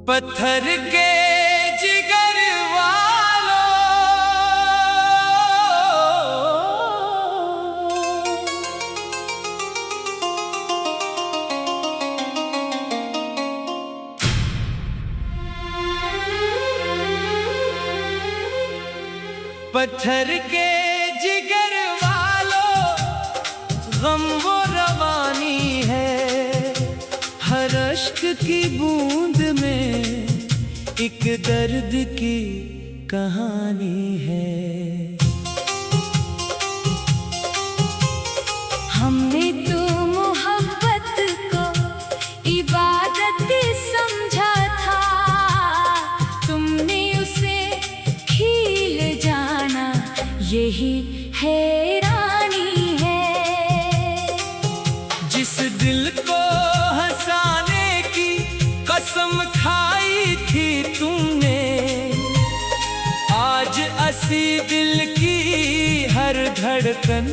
पत्थर के जिगर वालों, पत्थर के जिगर वालों, गम वो रवानी है। हर अश्क की बूंद में एक दर्द की कहानी है। हमने तो मोहब्बत को इबादत समझा था, तुमने उसे खील जाना, यही हैरानी है। जिस दिल को हंसाने की कसम खाई थी तुमने, आज असी दिल की हर धड़कन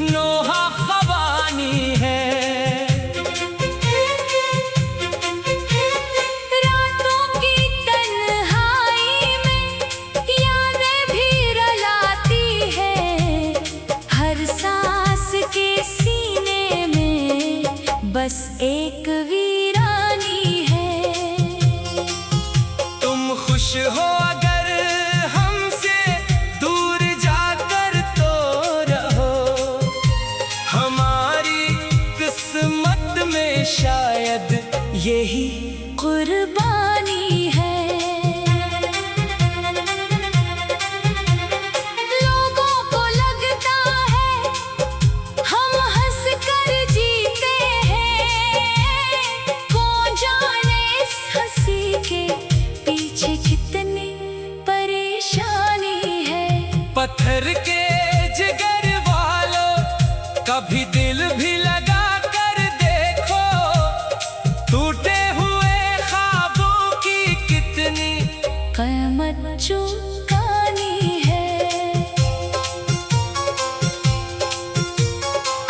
नोहा ख़वानी है। रातों की तन्हाई में यादें भी रुलाती है, हर सांस के सीने में बस एक वीरानी है। तुम खुश हो अगर हमसे दूर जाकर तो रहो, हमारी किस्मत में शायद यही कुर्बानी है। लोगों को लगता है हम हंस कर जीते हैं, कौन जाने इस हंसी के पीछे कितनी परेशानी है। पत्थर के जिगर वालों, कभी दिल भी लगा कर देखो, टूटे हुए ख्वाबों की कितनी क़यामत चुकानी है।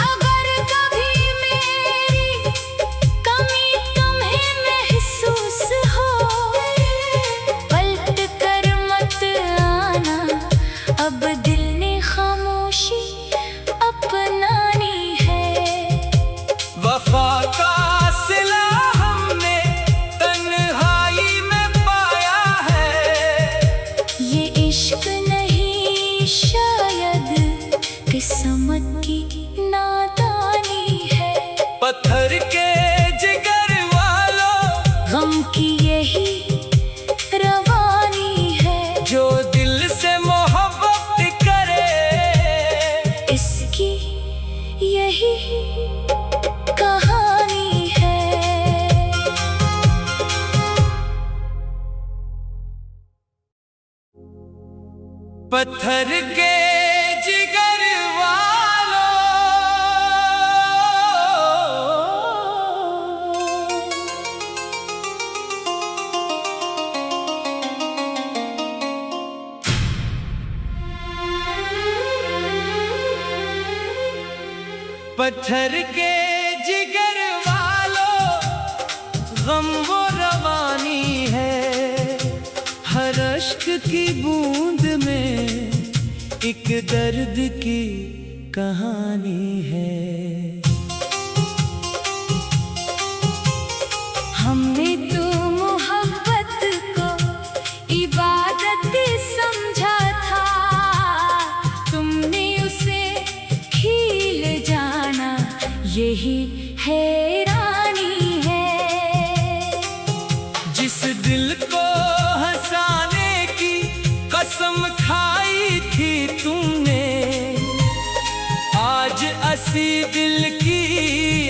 अगर कभी मेरी कमी तुम्हें महसूस हो, पलट कर मत आना, अब दिल ने खामोशी अपनानी है। वफा का सिला हमने तन्हाई में पाया है। ये इश्क नहीं शायद किस्मत की नादानी है। पत्थर के जिगर वालों, गम की यही रवानी है। जो दिल से मोहब्बत करे, इसकी यही कहानी है। पत्थर के जिगर वालों, पत्थर के जिगर वालों, गम वो रवानी है। हर अश्क की बूंद में एक दर्द की कहानी है। हमने तो मोहब्बत को इबादत समझा था, तुमने उसे खील जाना, यही हैरानी है। जिस दिल को हंसाने की कसम खाई थी तुमने, आज असी दिल की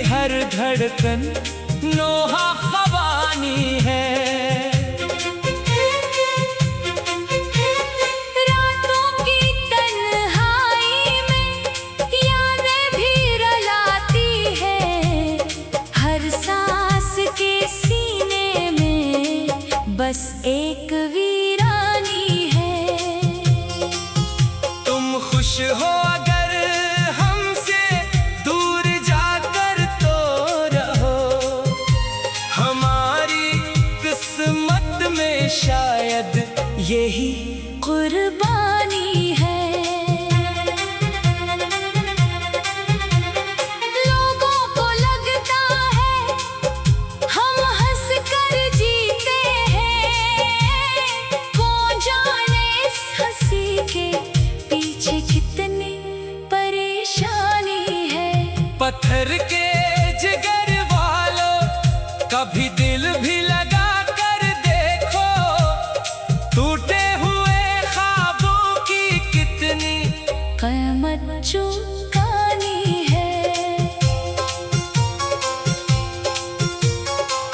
हर धड़कन नोहा ख़वानी है। रातों की तन्हाई में यादें भी रुलाती है, हर सांस के सीने में बस एक वीरानी है। तुम खुश हो अगर हमसे दूर जाकर तो रहो, हमारी किस्मत शायद यही कुर्बानी है। लोगों को लगता है हम हंस कर जीते हैं, कौन जाने इस हंसी के पीछे कितनी परेशानी है। पत्थर के जिगर वालों, कभी दिल भी लगा कर देखो, टूटे हुए ख्वाबों की कितनी कीमत चुकानी है।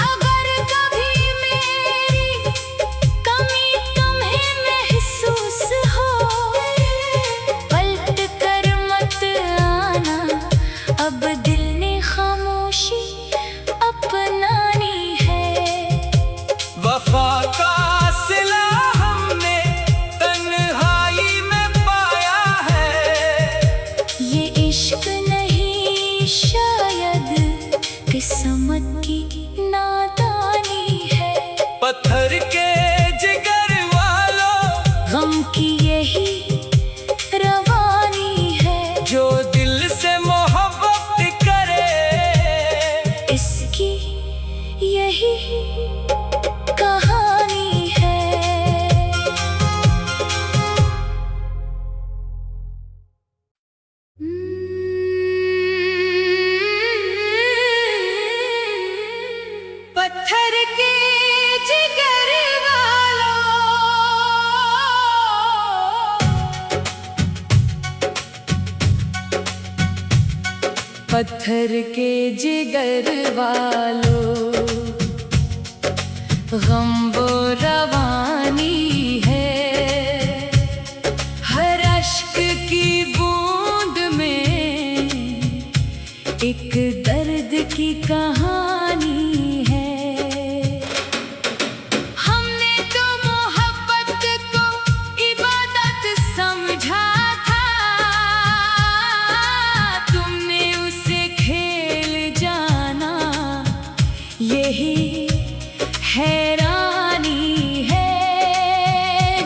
अगर कभी मेरी कमी तुम्हें महसूस हो, पलट कर मत आना, अब दिल ने खामोशी अपनानी है। वफा का सिला हमने तन्हाई में पाया है, ये इश्क नहीं शायद किस्मत की नादानी है। पत्थर के जिगर वालों, गम की यही रवानी है, जो दिल से मोहब्बत करे, इसकी यही कहानी है। पत्थर के जिगर वालों, पत्थर के जिगर वालों, गम वो रवानी है। हर अश्क की बूंद में एक दर्द की कहानी है। हमने तो मोहब्बत को इबादत समझा था, तुमने उसे खेल जाना, यही हैरानी है।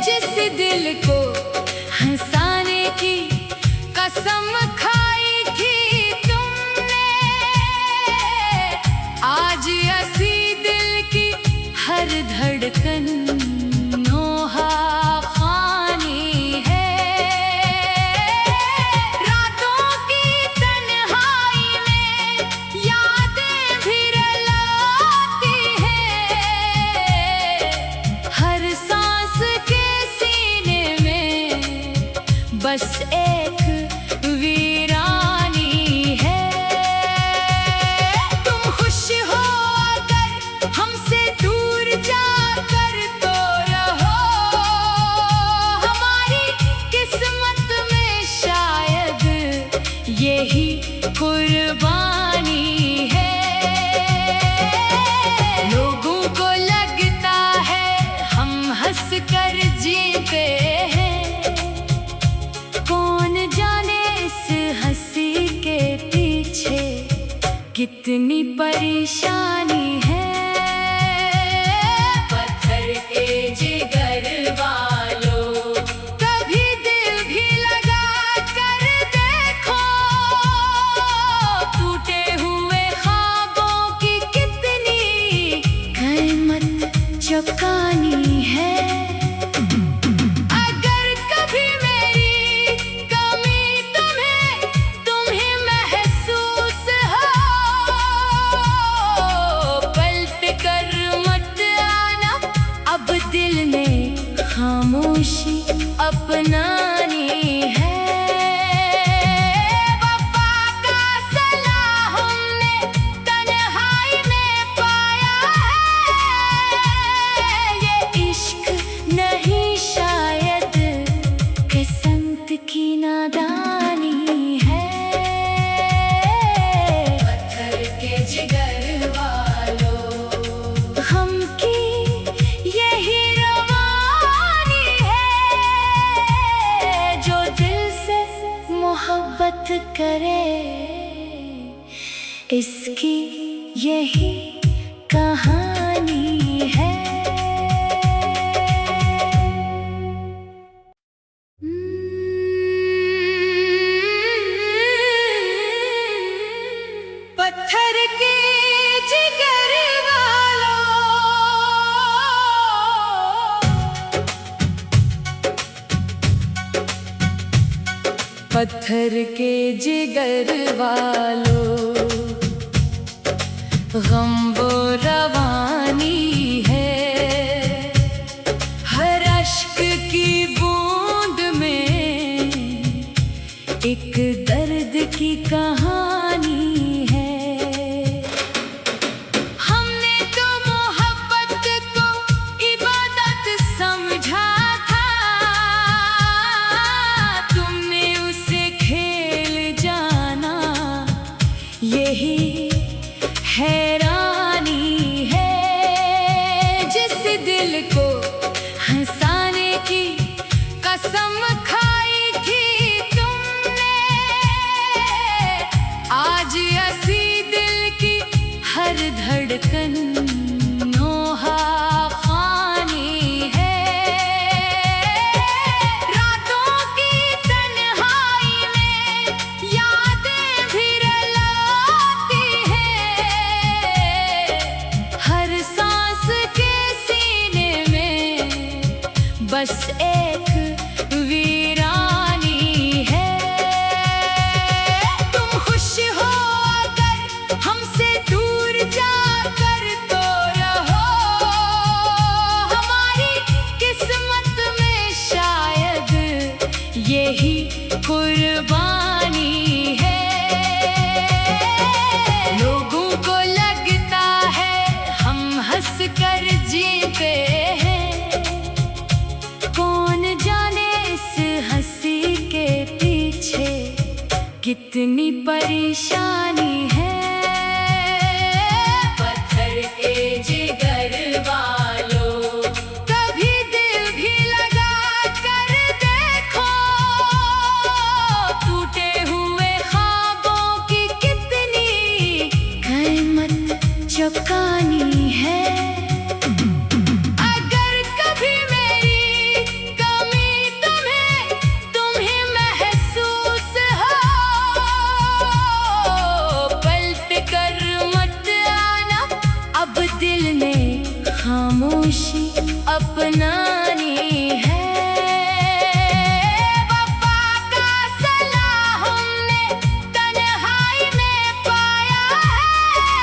जिस दिल को हंसाने की कसम खाई थी तुमने, आज ऐसी दिल की हर धड़कन नोहा खानी है। रातों की तन्हाई में यादें भी रुलाती हैं, हर सांस के सीने में बस एक वीरानी है। तुम खुश हो अगर हमसे दूर जाकर तो रहो, हमारी किस्मत में शायद यही कुर्बानी है। लोगों को लगता है हम हंस कर जीते हैं, कौन जाने इस हंसी के पीछे कितनी परेशानी है। पत्थर के जिगर वालों, कभी दिल भी लगा कर देखो, टूटे हुए ख्वाबों की कितनी कीमत चुकानी है। अगर कभी मेरी कमी तुम्हें महसूस हो, पलट कर मत आना, अब दिल ने खामोशी अपनानी है। वफा का सिला हमने तन्हाई में पाया है, ये इश्क नहीं शायद किस्मत की नादानी है। पत्थर के जिगर वालों, हम की यही रवानी है, जो दिल से मोहब्बत करे, इसकी यही कहानी है। पत्थर के जिगर वालों, गम वो रवानी है। हर अश्क की बूंद में एक दर्द की कहानी है। हमने तो मोहब्बत को इबादत समझा था, तुमने उसे खेल जाना, यही हैरानी है। जिस दिल को हंसाने की कसम खाई थी तुमने, आज ऐसी दिल की हर धड़कन नोहा खानी है। रातों की तन्हाई में यादें भी रुलाती हैं, हर सांस के सीने में बस एक वीरानी है। तुम खुश हो अगर हमसे दूर जाकर तो रहो, हमारी किस्मत में शायद यही कुर्बानी है। लोगों को लगता है हम हंस कर जीते हैं, कौन जाने इस हंसी के पीछे कितनी परेशानी है। पत्थर के जिगर वालों, कभी दिल भी लगा कर देखो, टूटे हुए ख्वाबों की कितनी कीमत चुकानी है। अगर कभी मेरी कमी तुम्हें महसूस हो, पलट कर मत आना, अब दिल ने खामोशी अपनानी है। वफा का सलाह हमने तन्हाई में पाया है,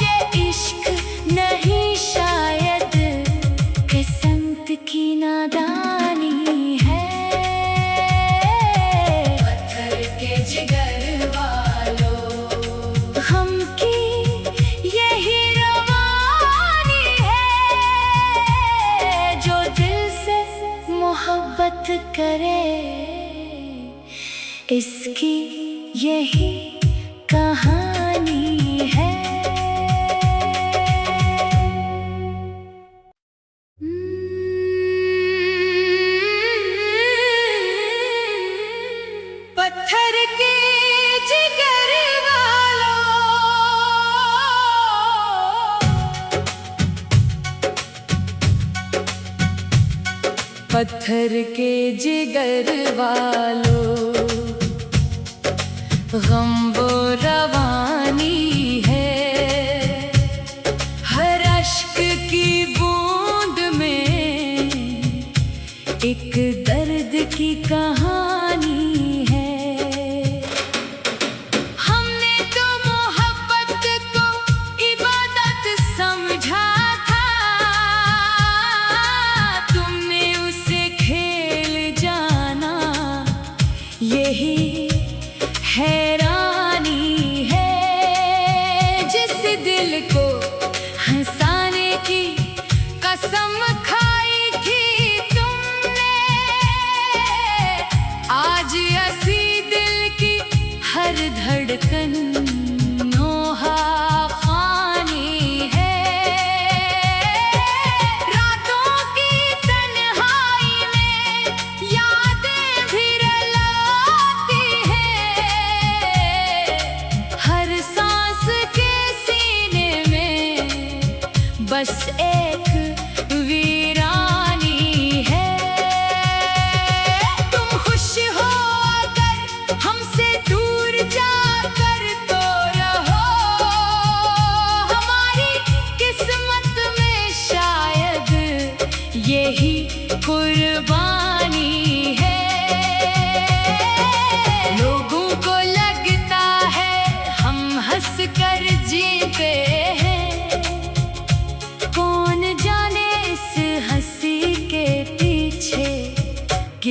ये इश्क नहीं शायद किस्मत की नादानी है। पत्थर के जिगर वालों, हम की यही रवानी है, जो दिल से मोहब्बत करे इसकी यही कहानी है। पत्थर के जिगर वालों, पत्थर के जिगर वालों, गम वो रवानी है। हर अश्क की बूंद में एक दर्द की कहानी है। हमने तो मोहब्बत को इबादत समझा था, तुमने उसे खेल जाना, यही हैरानी है। जिस दिल को हंसाने की कसम खाई थी तुमने, आज ऐसी दिल की हर धड़कन नोहा खानी है। रातों की तन्हाई में यादें भी रुलाती हैं, हर सांस के सीने में बस एक वीरानी है। तुम खुश हो अगर हमसे दूर जाकर तो रहो, हमारी किस्मत में शायद यही कुर्बानी है।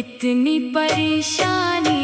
कितनी परेशानी